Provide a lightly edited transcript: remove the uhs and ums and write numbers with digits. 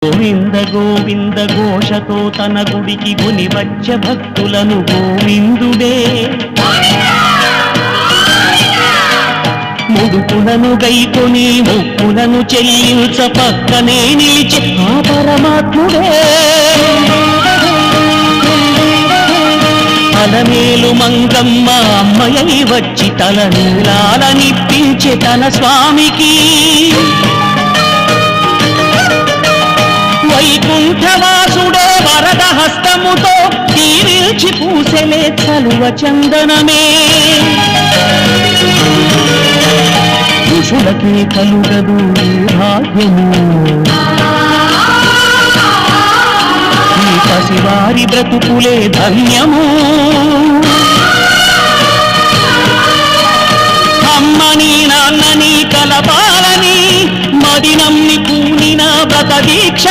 గోవింద గోవింద ఘోషతో తన గుడికి గుని వచ్చ భక్తులను గోవిందుడే ముడుపులను గైకొని మొక్కులను చెల్లించ పక్కనే నిలిచి ఆ పరమాత్ముడే అలమేలు మంగమ్మ అమ్మయ్య వచ్చి తల నీలాలనిప్పించే తన స్వామికి వైకుంఠవాసుడే వరద హస్తముతో తీరిల్చి పూసెలే చలువ చందనమే ఋషులకే కలుగదు భాగ్యము ఈ పసివారి బ్రతుకులే ధన్యము అమ్మని నాన్నని కలపాలని మదినమ్మి కూనిన వ్రత దీక్ష